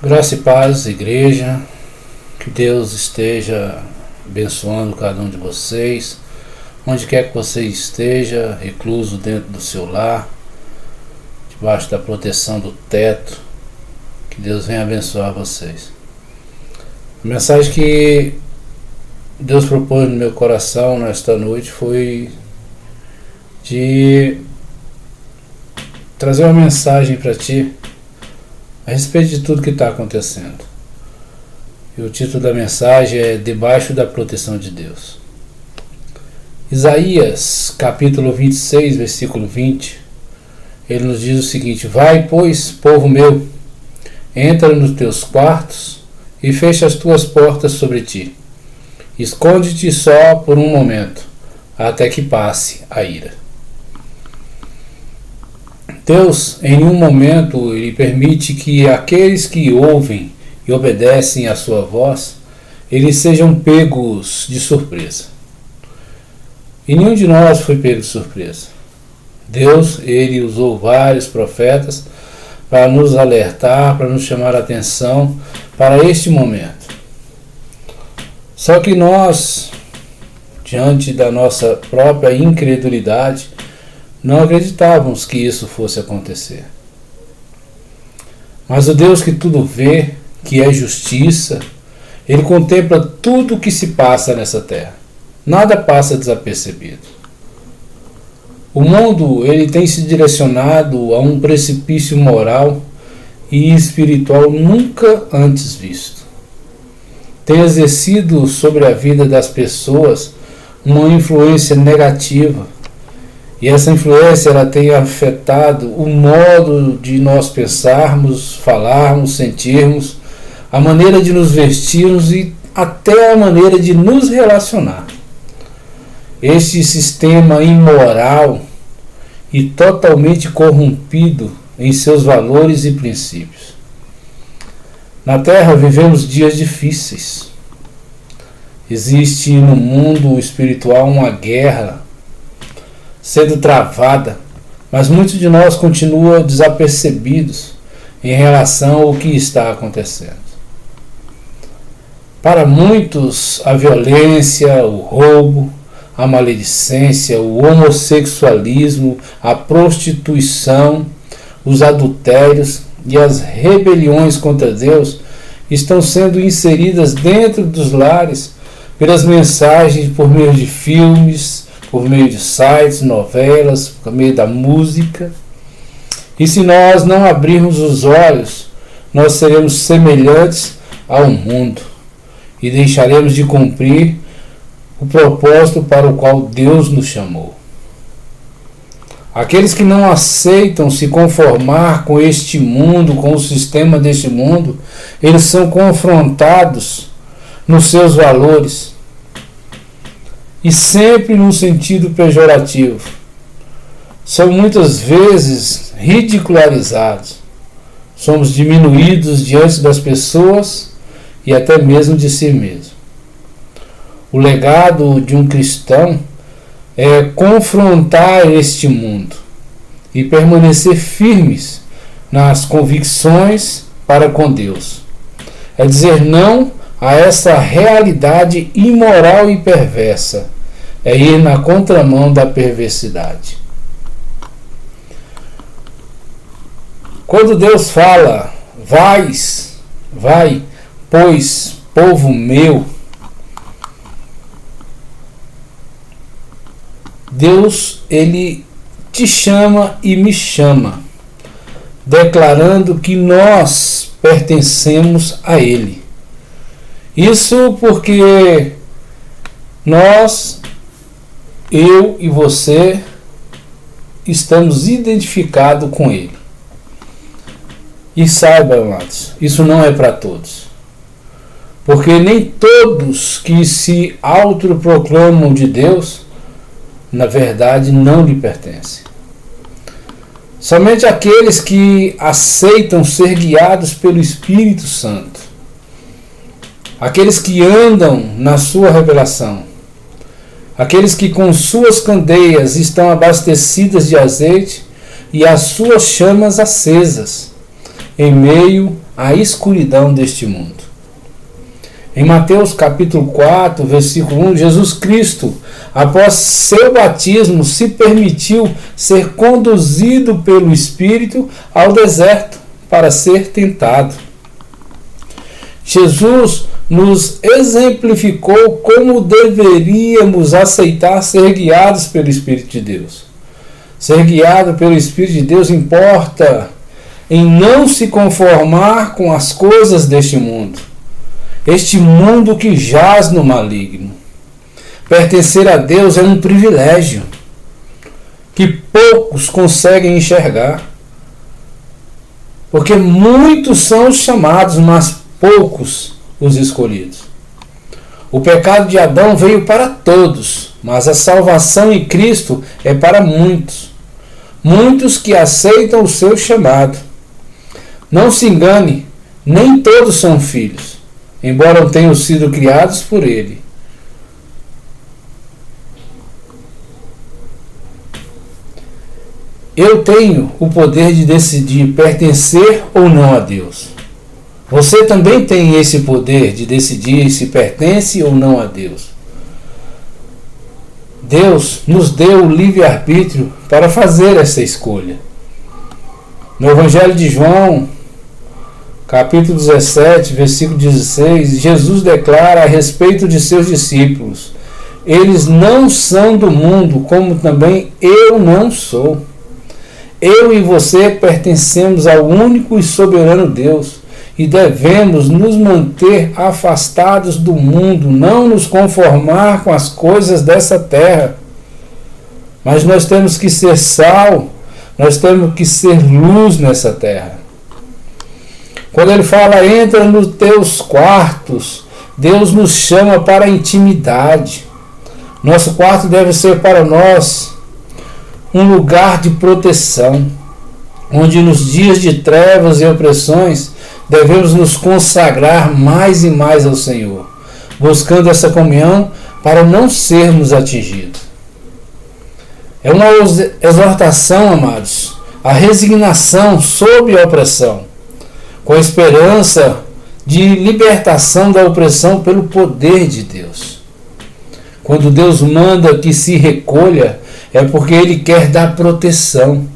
Graça e paz, igreja, que Deus esteja abençoando cada um de vocês, onde quer que você esteja, recluso dentro do seu lar, debaixo da proteção do teto, que Deus venha abençoar vocês. A mensagem que Deus propôs no meu coração nesta noite foi de trazer uma mensagem para ti a respeito de tudo que está acontecendo. E o título da mensagem é Debaixo da Proteção de Deus. Isaías, capítulo 26, versículo 20, ele nos diz o seguinte: Vai, pois, povo meu, entra nos teus quartos e fecha as tuas portas sobre ti. Esconde-te só por um momento, até que passe a ira. Deus, em nenhum momento, ele permite que aqueles que ouvem e obedecem à sua voz, eles sejam pegos de surpresa. E nenhum de nós foi pego de surpresa. Deus, ele usou vários profetas para nos alertar, para nos chamar a atenção para este momento. Só que nós, diante da nossa própria incredulidade, não acreditávamos que isso fosse acontecer. Mas o Deus que tudo vê, que é justiça, ele contempla tudo o que se passa nessa terra. Nada passa desapercebido. O mundo ele tem se direcionado a um precipício moral e espiritual nunca antes visto. Tem exercido sobre a vida das pessoas uma influência negativa. E essa influência ela tem afetado o modo de nós pensarmos, falarmos, sentirmos, a maneira de nos vestirmos e até a maneira de nos relacionar. Este sistema imoral e totalmente corrompido em seus valores e princípios. Na Terra vivemos dias difíceis. Existe no mundo espiritual uma guerra sendo travada, mas muitos de nós continuam desapercebidos em relação ao que está acontecendo. Para muitos, a violência, o roubo, a maledicência, o homossexualismo, a prostituição, os adultérios e as rebeliões contra Deus estão sendo inseridas dentro dos lares pelas mensagens por meio de filmes, por meio de sites, novelas, por meio da música. E se nós não abrirmos os olhos, nós seremos semelhantes ao mundo e deixaremos de cumprir o propósito para o qual Deus nos chamou. Aqueles que não aceitam se conformar com este mundo, com o sistema deste mundo, eles são confrontados nos seus valores, e sempre num sentido pejorativo. São muitas vezes ridicularizados. Somos diminuídos diante das pessoas e até mesmo de si mesmo. O legado de um cristão é confrontar este mundo e permanecer firmes nas convicções para com Deus. É dizer não a essa realidade imoral e perversa, é ir na contramão da perversidade. Quando Deus fala, vai, pois, povo meu, Deus, ele te chama e me chama, declarando que nós pertencemos a Ele. Isso porque nós, eu e você, estamos identificados com Ele. E saiba, amados, isso não é para todos. Porque nem todos que se autoproclamam de Deus, na verdade, não lhe pertencem. Somente aqueles que aceitam ser guiados pelo Espírito Santo. Aqueles que andam na sua revelação, aqueles que com suas candeias estão abastecidas de azeite e as suas chamas acesas, em meio a escuridão deste mundo. Em Mateus capítulo 4, versículo 1, Jesus Cristo, após seu batismo, se permitiu ser conduzido pelo Espírito ao deserto para ser tentado. Jesus nos exemplificou como deveríamos aceitar ser guiados pelo Espírito de Deus. Ser guiado pelo Espírito de Deus importa em não se conformar com as coisas deste mundo. Este mundo que jaz no maligno. Pertencer a Deus é um privilégio que poucos conseguem enxergar. Porque muitos são os chamados, mas poucos os escolhidos. O pecado de Adão veio para todos, mas a salvação em Cristo é para muitos. Muitos que aceitam o seu chamado. Não se engane, nem todos são filhos, embora tenham sido criados por Ele. Eu tenho o poder de decidir pertencer ou não a Deus. Você também tem esse poder de decidir se pertence ou não a Deus. Deus nos deu o livre-arbítrio para fazer essa escolha. No Evangelho de João, capítulo 17, versículo 16, Jesus declara a respeito de seus discípulos: eles não são do mundo, como também eu não sou. Eu e você pertencemos ao único e soberano Deus e devemos nos manter afastados do mundo, não nos conformar com as coisas dessa terra. Mas nós temos que ser sal, nós temos que ser luz nessa terra. Quando ele fala, entra nos teus quartos, Deus nos chama para a intimidade. Nosso quarto deve ser para nós um lugar de proteção, onde nos dias de trevas e opressões devemos nos consagrar mais e mais ao Senhor, buscando essa comunhão para não sermos atingidos. É uma exortação, amados, a resignação sob a opressão, com a esperança de libertação da opressão pelo poder de Deus. Quando Deus manda que se recolha, é porque Ele quer dar proteção.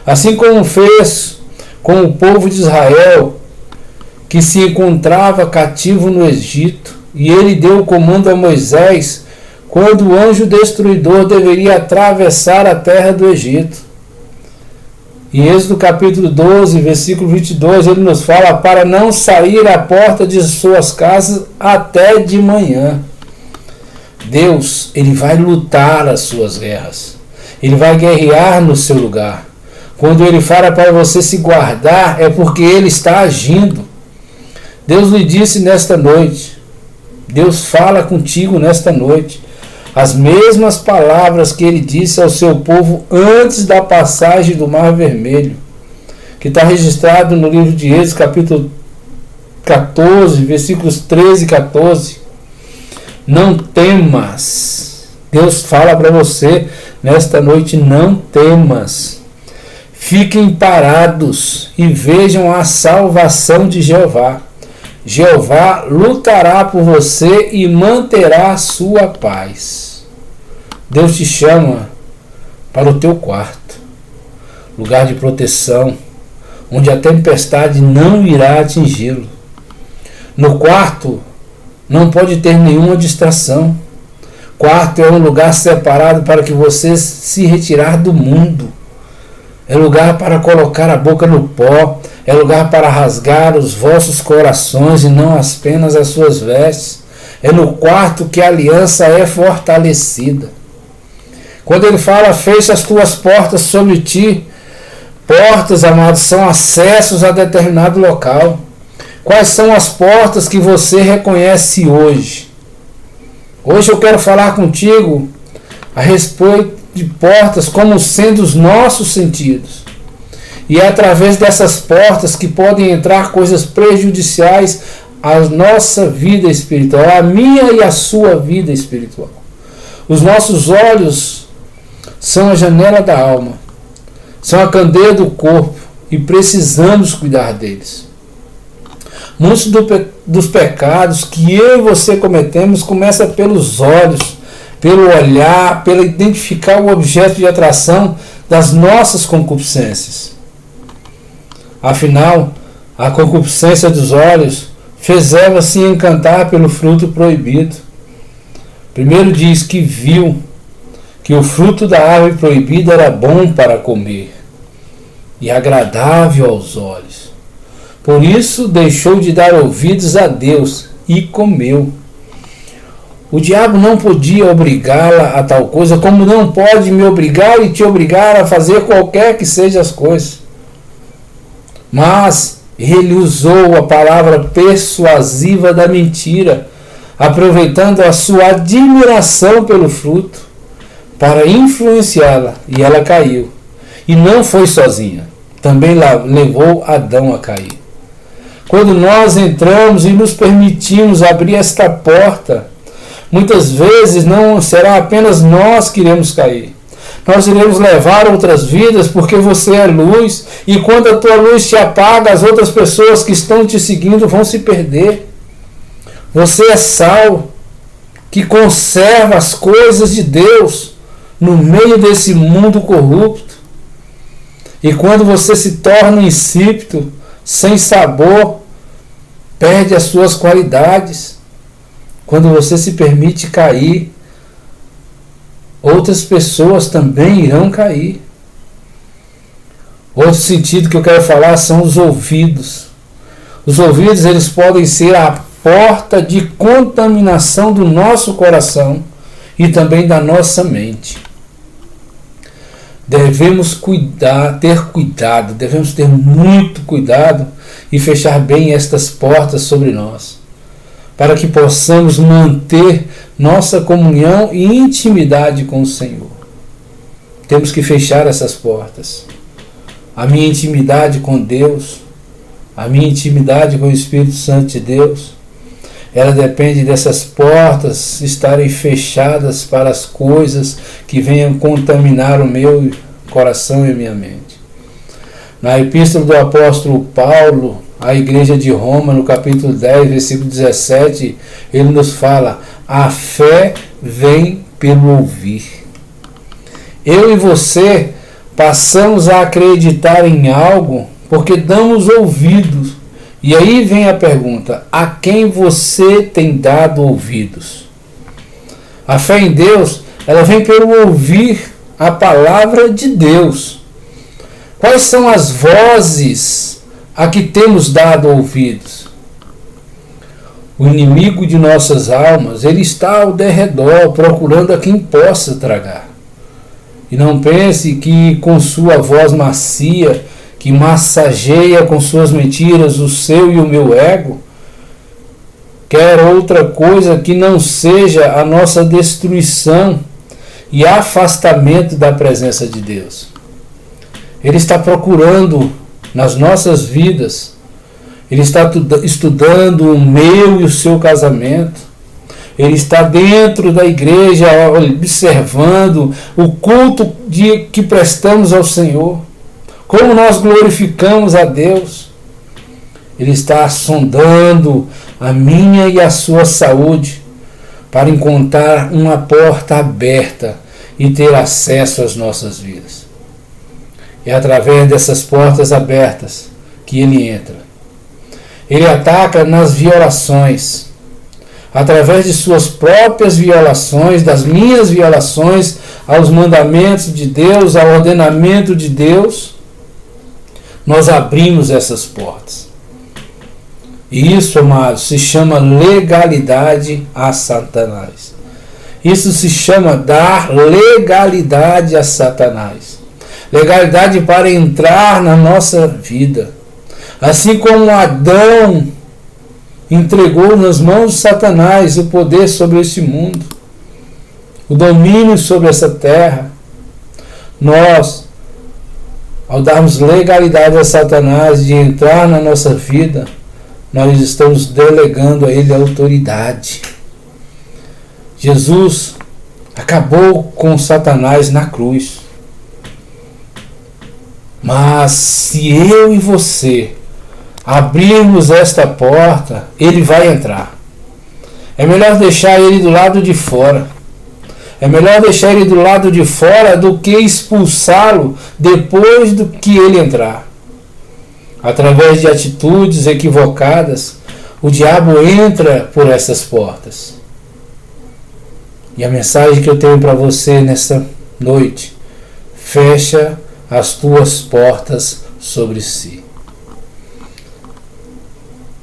Assim como fez com o povo de Israel, que se encontrava cativo no Egito, e Ele deu o comando a Moisés, quando o anjo destruidor deveria atravessar a terra do Egito. Em Êxodo capítulo 12, versículo 22, ele nos fala para não sair à porta de suas casas até de manhã. Deus, Ele vai lutar as suas guerras. Ele vai guerrear no seu lugar. Quando Ele fala para você se guardar, é porque Ele está agindo. Deus lhe disse nesta noite, Deus fala contigo nesta noite, as mesmas palavras que Ele disse ao seu povo antes da passagem do Mar Vermelho, que está registrado no livro de Êxodo, capítulo 14, versículos 13 e 14. Não temas. Deus fala para você nesta noite, não temas. Fiquem parados e vejam a salvação de Jeová. Jeová lutará por você e manterá a sua paz. Deus te chama para o teu quarto, lugar de proteção, onde a tempestade não irá atingi-lo. No quarto não pode ter nenhuma distração. Quarto é um lugar separado para que você se retirar do mundo. É lugar para colocar a boca no pó. É lugar para rasgar os vossos corações e não apenas as suas vestes. É no quarto que a aliança é fortalecida. Quando ele fala, fecha as tuas portas sobre ti. Portas, amados, são acessos a determinado local. Quais são as portas que você reconhece hoje? Hoje eu quero falar contigo a respeito de portas como sendo os nossos sentidos. E é através dessas portas que podem entrar coisas prejudiciais à nossa vida espiritual, a minha e a sua vida espiritual. Os nossos olhos são a janela da alma, são a candeia do corpo e precisamos cuidar deles. Muitos dos pecados que eu e você cometemos começa pelos olhos, pelo olhar, pelo identificar o objeto de atração das nossas concupiscências. Afinal, a concupiscência dos olhos fez Eva se encantar pelo fruto proibido. Primeiro diz que viu que o fruto da árvore proibida era bom para comer e agradável aos olhos. Por isso deixou de dar ouvidos a Deus e comeu. O diabo não podia obrigá-la a tal coisa, como não pode me obrigar e te obrigar a fazer qualquer que seja as coisas. Mas ele usou a palavra persuasiva da mentira, aproveitando a sua admiração pelo fruto, para influenciá-la, e ela caiu. E não foi sozinha, também levou Adão a cair. Quando nós entramos e nos permitimos abrir esta porta, muitas vezes não será apenas nós que iremos cair. Nós iremos levar outras vidas, porque você é luz, e quando a tua luz te apaga, as outras pessoas que estão te seguindo vão se perder. Você é sal que conserva as coisas de Deus no meio desse mundo corrupto. E quando você se torna insípido, sem sabor, perde as suas qualidades. Quando você se permite cair, outras pessoas também irão cair. Outro sentido que eu quero falar são os ouvidos. Os ouvidos, eles podem ser a porta de contaminação do nosso coração e também da nossa mente. Devemos devemos ter muito cuidado e fechar bem estas portas sobre nós, para que possamos manter nossa comunhão e intimidade com o Senhor. Temos que fechar essas portas. A minha intimidade com Deus, a minha intimidade com o Espírito Santo de Deus, ela depende dessas portas estarem fechadas para as coisas que venham contaminar o meu coração e a minha mente. Na epístola do apóstolo Paulo à igreja de Roma, no capítulo 10, versículo 17, ele nos fala: a fé vem pelo ouvir. Eu e você passamos a acreditar em algo porque damos ouvidos. E aí vem a pergunta: a quem você tem dado ouvidos? A fé em Deus, ela vem pelo ouvir a palavra de Deus. Quais são as vozes a que temos dado ouvidos? O inimigo de nossas almas, ele está ao derredor, procurando a quem possa tragar. E não pense que com sua voz macia, que massageia com suas mentiras o seu e o meu ego, quer outra coisa que não seja a nossa destruição e afastamento da presença de Deus. Ele está procurando nas nossas vidas, ele está estudando o meu e o seu casamento, ele está dentro da igreja observando o culto que prestamos ao Senhor, como nós glorificamos a Deus. Ele está sondando a minha e a sua saúde para encontrar uma porta aberta e ter acesso às nossas vidas. É através dessas portas abertas que ele entra. Ele ataca nas violações, através de suas próprias violações, das minhas violações aos mandamentos de Deus, ao ordenamento de Deus. Nós abrimos essas portas. E isso, amados, se chama legalidade a Satanás. Isso se chama dar legalidade a Satanás. Legalidade para entrar na nossa vida. Assim como Adão entregou nas mãos de Satanás o poder sobre este mundo, o domínio sobre essa terra, nós, ao darmos legalidade a Satanás de entrar na nossa vida, nós estamos delegando a ele a autoridade. Jesus acabou com Satanás na cruz. Mas se eu e você abrirmos esta porta, ele vai entrar. É melhor deixar ele do lado de fora. É melhor deixar ele do lado de fora do que expulsá-lo depois do que ele entrar. Através de atitudes equivocadas, o diabo entra por essas portas. E a mensagem que eu tenho para você nesta noite: fecha as tuas portas sobre si.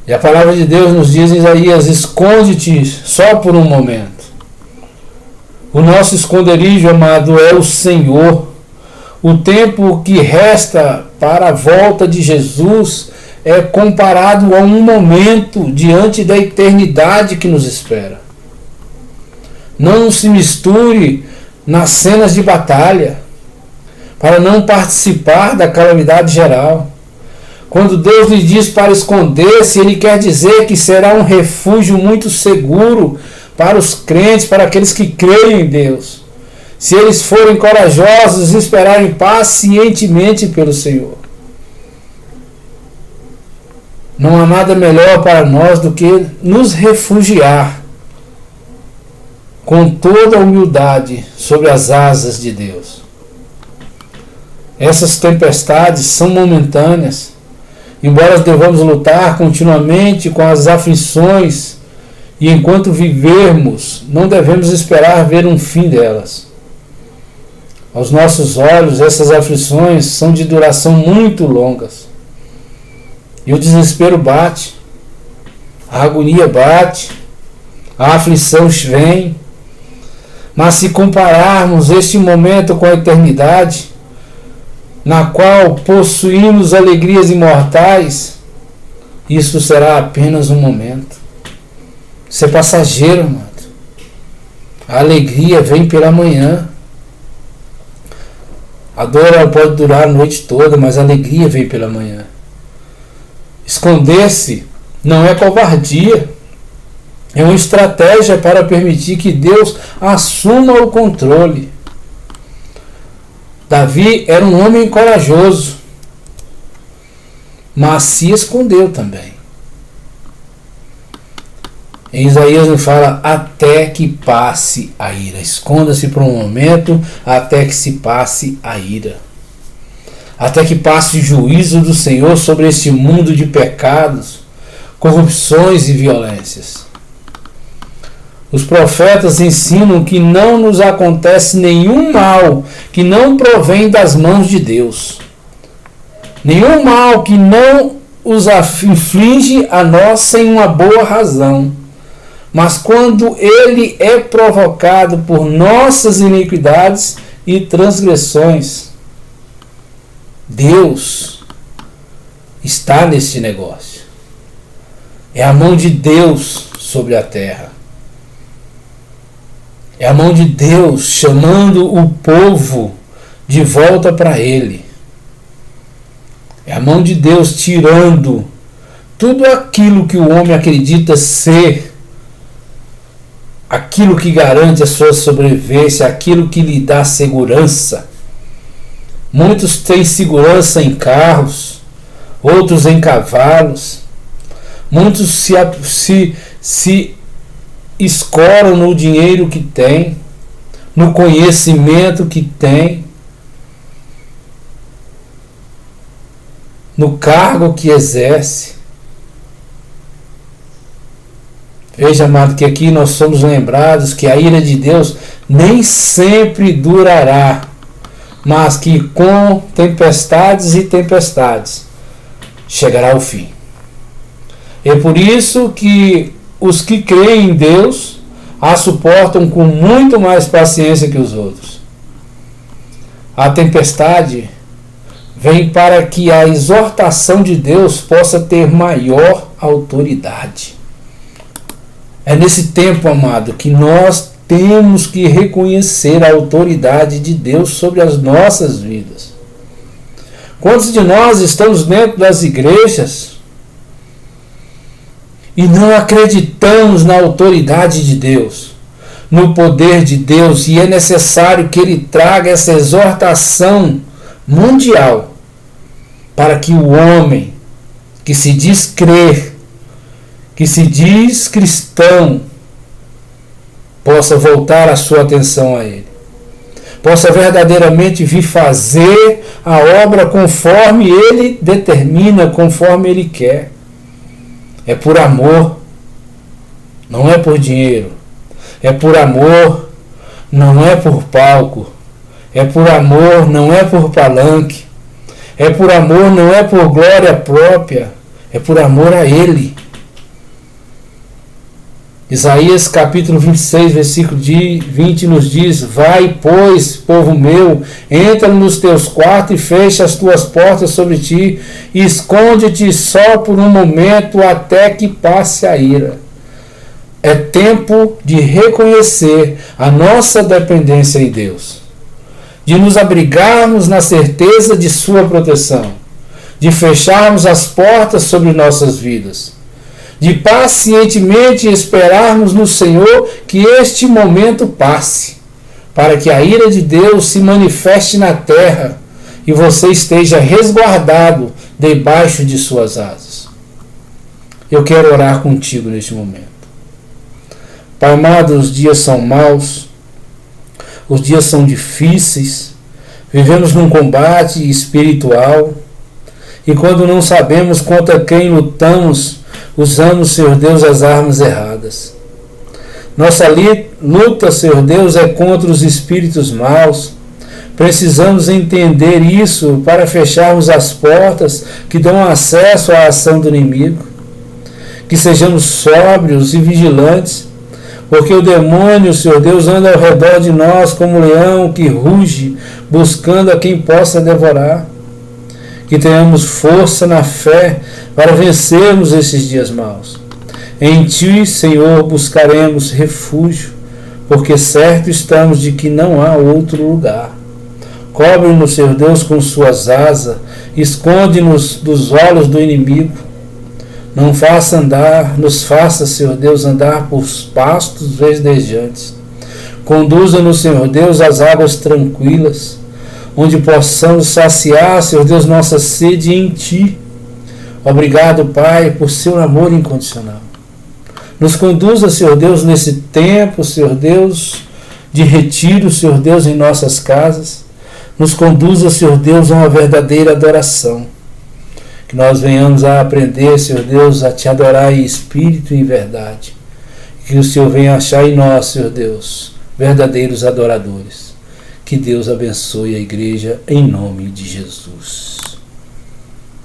E a palavra de Deus nos diz em Isaías: esconde-te só por um momento. O nosso esconderijo, amado, é o Senhor. O tempo que resta para a volta de Jesus é comparado a um momento diante da eternidade que nos espera. Não se misture nas cenas de batalha para não participar da calamidade geral. Quando Deus lhe diz para esconder-se, Ele quer dizer que será um refúgio muito seguro para os crentes, para aqueles que creem em Deus. Se eles forem corajosos e esperarem pacientemente pelo Senhor. Não há nada melhor para nós do que nos refugiar com toda a humildade sobre as asas de Deus. Essas tempestades são momentâneas. Embora devamos lutar continuamente com as aflições, e enquanto vivermos, não devemos esperar ver um fim delas. Aos nossos olhos, essas aflições são de duração muito longas. E o desespero bate, a agonia bate, a aflição vem. Mas se compararmos este momento com a eternidade, na qual possuímos alegrias imortais, isso será apenas um momento. Isso é passageiro, amado. A alegria vem pela manhã. A dor ela pode durar a noite toda, mas a alegria vem pela manhã. Esconder-se não é covardia. É uma estratégia para permitir que Deus assuma o controle. Davi era um homem corajoso, mas se escondeu também. Em Isaías nos fala: até que passe a ira. Esconda-se por um momento até que se passe a ira. Até que passe o juízo do Senhor sobre este mundo de pecados, corrupções e violências. Os profetas ensinam que não nos acontece nenhum mal que não provém das mãos de Deus. Nenhum mal que não os inflige a nós sem uma boa razão. Mas quando ele é provocado por nossas iniquidades e transgressões, Deus está neste negócio. É a mão de Deus sobre a terra. É a mão de Deus chamando o povo de volta para Ele. É a mão de Deus tirando tudo aquilo que o homem acredita ser, aquilo que garante a sua sobrevivência, aquilo que lhe dá segurança. Muitos têm segurança em carros, outros em cavalos. Muitos se escoram no dinheiro que tem, no conhecimento que tem, no cargo que exerce. Veja, amado, que aqui nós somos lembrados que a ira de Deus nem sempre durará, mas que com tempestades e tempestades chegará o fim. É por isso que os que creem em Deus a suportam com muito mais paciência que os outros. A tempestade vem para que a exortação de Deus possa ter maior autoridade. É nesse tempo, amado, que nós temos que reconhecer a autoridade de Deus sobre as nossas vidas. Quantos de nós estamos dentro das igrejas e não acreditamos na autoridade de Deus, no poder de Deus, e é necessário que Ele traga essa exortação mundial para que o homem que se diz crer, que se diz cristão, possa voltar a sua atenção a Ele. Possa verdadeiramente vir fazer a obra conforme Ele determina, conforme Ele quer. É por amor, não é por dinheiro. É por amor, não é por palco. É por amor, não é por palanque. É por amor, não é por glória própria. É por amor a Ele. Isaías capítulo 26, versículo 20 nos diz: vai, pois, povo meu, entra nos teus quartos e fecha as tuas portas sobre ti, e esconde-te só por um momento até que passe a ira. É tempo de reconhecer a nossa dependência em Deus, de nos abrigarmos na certeza de sua proteção, de fecharmos as portas sobre nossas vidas, de pacientemente esperarmos no Senhor que este momento passe, para que a ira de Deus se manifeste na terra e você esteja resguardado debaixo de suas asas. Eu quero orar contigo neste momento. Pai amado, os dias são maus, os dias são difíceis, vivemos num combate espiritual, e quando não sabemos contra quem lutamos, usamos, Senhor Deus, as armas erradas. Nossa luta, Senhor Deus, é contra os espíritos maus. Precisamos entender isso para fecharmos as portas que dão acesso à ação do inimigo. Que sejamos sóbrios e vigilantes, porque o demônio, Senhor Deus, anda ao redor de nós como um leão que ruge, buscando a quem possa devorar. Que tenhamos força na fé para vencermos esses dias maus. Em Ti, Senhor, buscaremos refúgio, porque certo estamos de que não há outro lugar. Cobre-nos, Senhor Deus, com suas asas, esconde-nos dos olhos do inimigo. Nos faça, Senhor Deus, andar por pastos verdejantes. Conduza-nos, Senhor Deus, às águas tranquilas, onde possamos saciar, Senhor Deus, nossa sede em Ti. Obrigado, Pai, por seu amor incondicional. Nos conduza, Senhor Deus, nesse tempo, Senhor Deus, de retiro, Senhor Deus, em nossas casas. Nos conduza, Senhor Deus, a uma verdadeira adoração. Que nós venhamos a aprender, Senhor Deus, a Te adorar em espírito e em verdade. Que o Senhor venha achar em nós, Senhor Deus, verdadeiros adoradores. Que Deus abençoe a igreja em nome de Jesus.